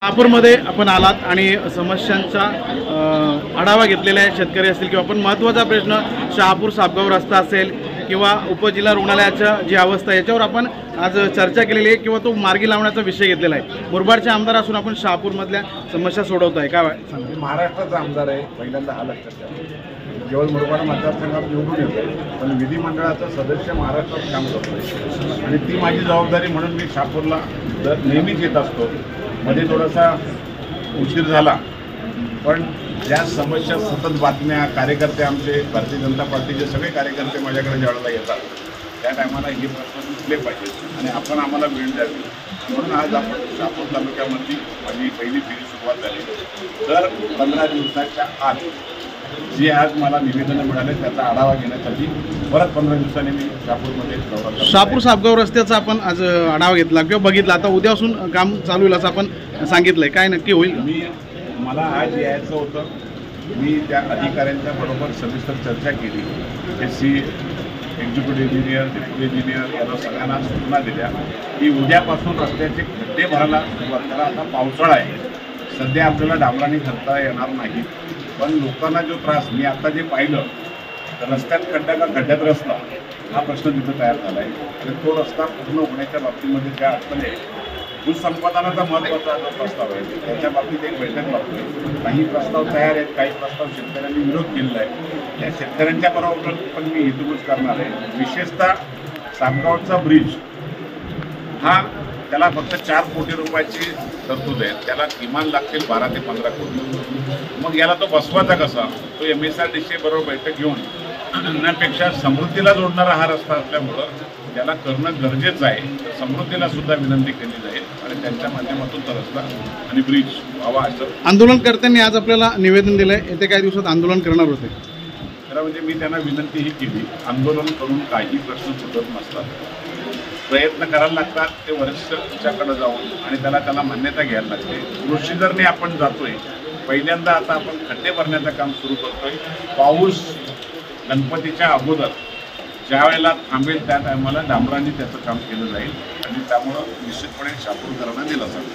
शहापूरमध्ये आपण आलात आणि समस्यांचा आढावा घेतलेला आहे। शेतकरी असतील किंवा पण महत्त्वाचा प्रश्न शहापूर सापगाव रस्ता असेल किंवा उपजिल्हा रुग्णालयाच्या जी अवस्था याच्यावर आपण आज चर्चा केलेली आहे किंवा तो मार्गी लावण्याचा विषय घेतलेला आहे। मुरबाडचे आमदार असून आपण शहापूरमधल्या समस्या सोडवत आहे काय? महाराष्ट्राचा आमदार आहे, पहिल्यांदा हा लक्षात ठेवा। केवळ मुरबाड मतदारसंघात निवडून येतोय, पण विधिमंडळाचा सदस्य महाराष्ट्रात काम करतोय आणि ती माझी जबाबदारी म्हणून मी शहापूरला नेहमीच येत असतो। मध्ये थोडासा उशीर झाला, पण ज्या समस्या सतत बातम्या कार्यकर्ते आमचे भारतीय जनता पार्टीचे सगळे कार्यकर्ते माझ्याकडे ज्यावेळेला येतात त्या टायमाला हे प्रश्न सुटले पाहिजेत आणि आपण आम्हाला वेळ द्यावी म्हणून आज आपण शहापूर तालुक्यामध्ये माझी पहिली फेरी सुरुवात झाली। तर 15 दिवसाच्या आत जे आज मला निवेदनं मिळाले त्याचा आढावा घेण्यासाठी परत 15 दिवसांनी मी शहापूरमध्ये दौरा करतो। शहापूर सापगाव रस्त्याचा आपण आज आढावा घेतला किंवा बघितला, आता उद्यापासून काम चालू होईल असं आपण सांगितलंय, काय नक्की होईल? मला आज यायचं होतं, मी त्या अधिकाऱ्यांच्या बरोबर सविस्तर चर्चा केली। SC executive engineer, deputy engineer याला सगळ्यांना सूचना दिल्या की उद्यापासून रस्त्याचे खड्डे भरायला सुरुवात करा। आता पावसाळा आहे, सध्या आपल्याला डांबराने करता येणार नाही, पण लोकांना जो त्रास मी आता जे पाहिलं तर रस्त्यात खड्डा का खड्ड्यात रस्ता हा प्रश्न तिथं तयार झाला आहे आणि तो रस्ता पूर्ण होण्याच्या बाबतीमध्ये ज्या अडचणी भूसंपादनाचा महत्त्वाचा जो प्रस्ताव आहे त्याच्या बाबतीत एक बैठक लागतोय। काही प्रस्ताव तयार आहेत, काही प्रस्ताव शेतकऱ्यांनी विरोध केलेला आहे। त्या शेतकऱ्यांच्या बरोबर पण मी हितगुज करणार आहे। विशेषतः सापगावचा ब्रिज हा त्याला फक्त 4 कोटी रुपयाची तरतूद आहे, त्याला किमान लागतील 12 ते 15 कोटी। मग याला तो बसवायचा कसा? तो MSRDC बरोबर बैठक घेऊन आणण्यापेक्षा समृद्धीला जोडणारा हा रस्ता असल्यामुळं त्याला करणं गरजेचं आहे। तर समृद्धीला सुद्धा विनंती केली जाईल आणि त्यांच्या माध्यमातून तो रस्ता आणि ब्रिज व्हावा असं आंदोलनकर्त्यांनी आज आपल्याला निवेदन दिलंय, येत्या काही दिवसात आंदोलन करणार होते। खरं म्हणजे मी त्यांना विनंतीही केली, आंदोलन करून काही प्रश्न सुटत नसतात, प्रयत्न करायला लागतात, ते वरिष्ठांच्याकडे जाऊन आणि त्याला मान्यता घ्यायला लागते। प्रोसिजरने आपण जातोय, पहिल्यांदा आता आपण खड्डे भरण्याचं काम सुरू करतोय। पाऊस गणपतीच्या अगोदर ज्या वेळेला थांबेल त्या टायमाला डांबराने त्याचं काम केलं जाईल आणि त्यामुळं निश्चितपणे शहापूरकरांना दिला जाईल।